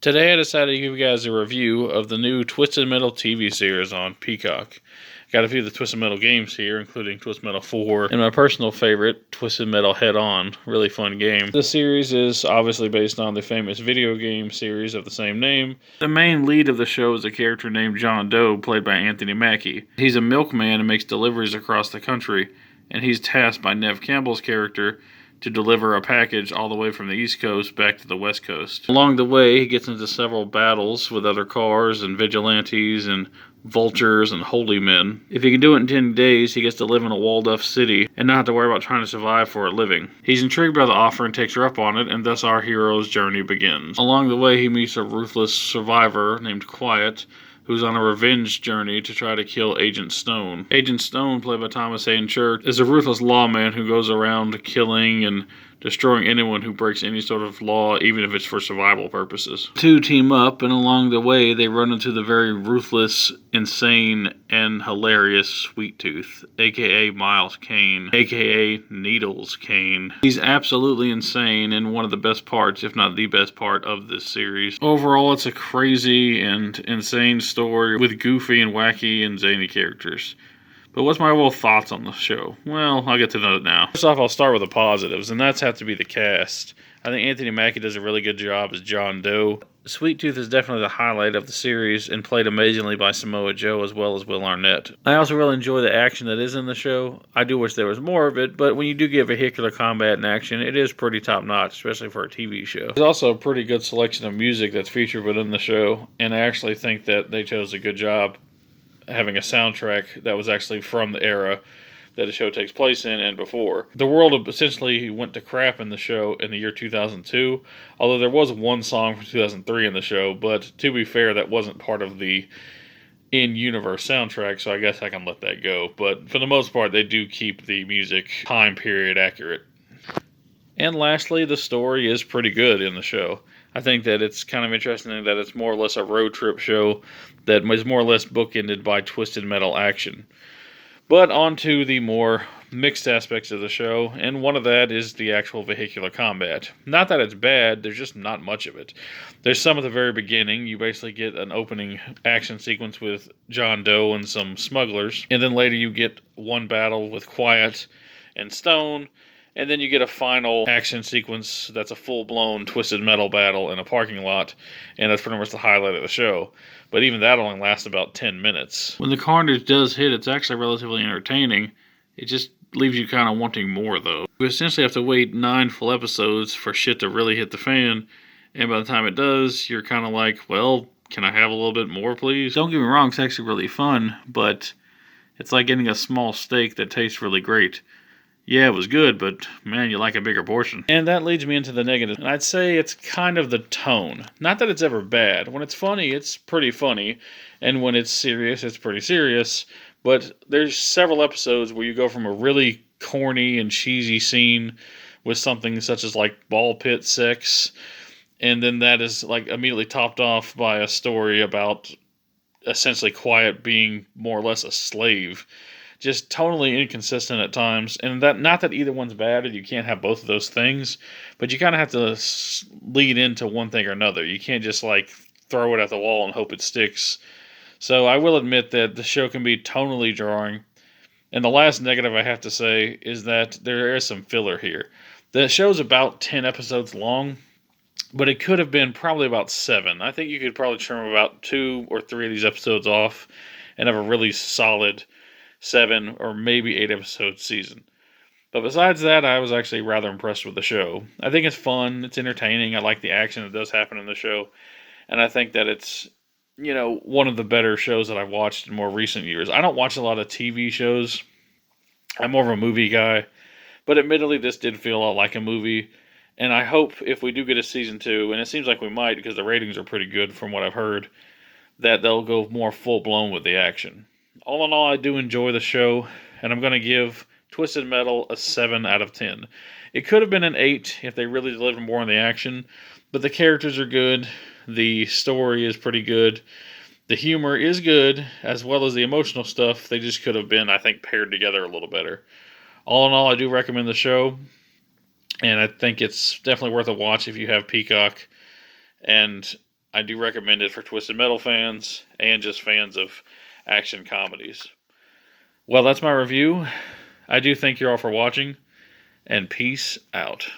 Today I decided to give you guys a review of the new Twisted Metal TV series on Peacock. Got a few of the Twisted Metal games here, including Twisted Metal 4, and my personal favorite, Twisted Metal Head On. Really fun game. The series is obviously based on the famous video game series of the same name. The main lead of the show is a character named John Doe, played by Anthony Mackie. He's a milkman and makes deliveries across the country, and he's tasked by Neve Campbell's character to deliver a package all the way from the East Coast back to the West Coast. Along the way, he gets into several battles with other cars and vigilantes and vultures and holy men. If he can do it in 10 days, he gets to live in a walled-off city and not have to worry about trying to survive for a living. He's intrigued by the offer and takes her up on it, and thus our hero's journey begins. Along the way, he meets a ruthless survivor named Quiet, who's on a revenge journey to try to kill Agent Stone. Agent Stone, played by Thomas Haden Church, is a ruthless lawman who goes around killing and destroying anyone who breaks any sort of law, even if it's for survival purposes. The two team up, and along the way, they run into the very ruthless, insane, and hilarious Sweet Tooth, aka Miles Kane, aka Needles Kane. He's absolutely insane and one of the best parts, if not the best part, of this series. Overall, it's a crazy and insane story with goofy and wacky and zany characters. But what's my overall thoughts on the show? Well, I'll get to that now. First off, I'll start with the positives, and that's have to be the cast. I think Anthony Mackie does a really good job as John Doe. Sweet Tooth is definitely the highlight of the series and played amazingly by Samoa Joe as well as Will Arnett. I also really enjoy the action that is in the show. I do wish there was more of it, but when you do get vehicular combat and action, it is pretty top-notch, especially for a TV show. There's also a pretty good selection of music that's featured within the show, and I actually think that they chose a good job having a soundtrack that was actually from the era that the show takes place in and before. The world essentially went to crap in the show in the year 2002, although there was one song from 2003 in the show, but to be fair, that wasn't part of the in-universe soundtrack, so I guess I can let that go. But for the most part, they do keep the music time period accurate. And lastly, the story is pretty good in the show. I think that it's kind of interesting that it's more or less a road trip show that is more or less bookended by twisted metal action. But on to the more mixed aspects of the show, and one of that is the actual vehicular combat. Not that it's bad, there's just not much of it. There's some at the very beginning. You basically get an opening action sequence with John Doe and some smugglers, and then later you get one battle with Quiet and Stone, and then you get a final action sequence that's a full-blown twisted metal battle in a parking lot, and that's pretty much the highlight of the show. But even that only lasts about 10 minutes. When the carnage does hit, it's actually relatively entertaining. It just leaves you kind of wanting more, though. You essentially have to wait 9 full episodes for shit to really hit the fan, and by the time it does, you're kind of like, well, can I have a little bit more, please? Don't get me wrong, it's actually really fun, but it's like getting a small steak that tastes really great. Yeah, it was good, but man, you like a bigger portion. And that leads me into the negative. And I'd say it's kind of the tone. Not that it's ever bad. When it's funny, it's pretty funny. And when it's serious, it's pretty serious. But there's several episodes where you go from a really corny and cheesy scene with something such as like ball pit sex, and then that is like immediately topped off by a story about essentially Quiet being more or less a slave. Just totally inconsistent at times, and that not that either one's bad, and you can't have both of those things, but you kind of have to lead into one thing or another. You can't just like throw it at the wall and hope it sticks. So I will admit that the show can be tonally jarring, and the last negative I have to say is that there is some filler here. The show's about 10 episodes long, but it could have been probably about 7. I think you could probably trim about 2 or 3 of these episodes off and have a really solid 7 or maybe 8 episode season. But besides that, I was actually rather impressed with the show. I think it's fun, it's entertaining, I like the action that does happen in the show, and I think that it's, one of the better shows that I've watched in more recent years. I don't watch a lot of TV shows. I'm more of a movie guy, but admittedly this did feel a lot like a movie, and I hope if we do get a season 2, and it seems like we might because the ratings are pretty good from what I've heard, that they'll go more full-blown with the action. All in all, I do enjoy the show, and I'm going to give Twisted Metal a 7 out of 10. It could have been an 8 if they really delivered more on the action, but the characters are good, the story is pretty good, the humor is good, as well as the emotional stuff. They just could have been, I think, paired together a little better. All in all, I do recommend the show, and I think it's definitely worth a watch if you have Peacock, and I do recommend it for Twisted Metal fans and just fans of action comedies. Well, that's my review. I do thank you all for watching, and peace out.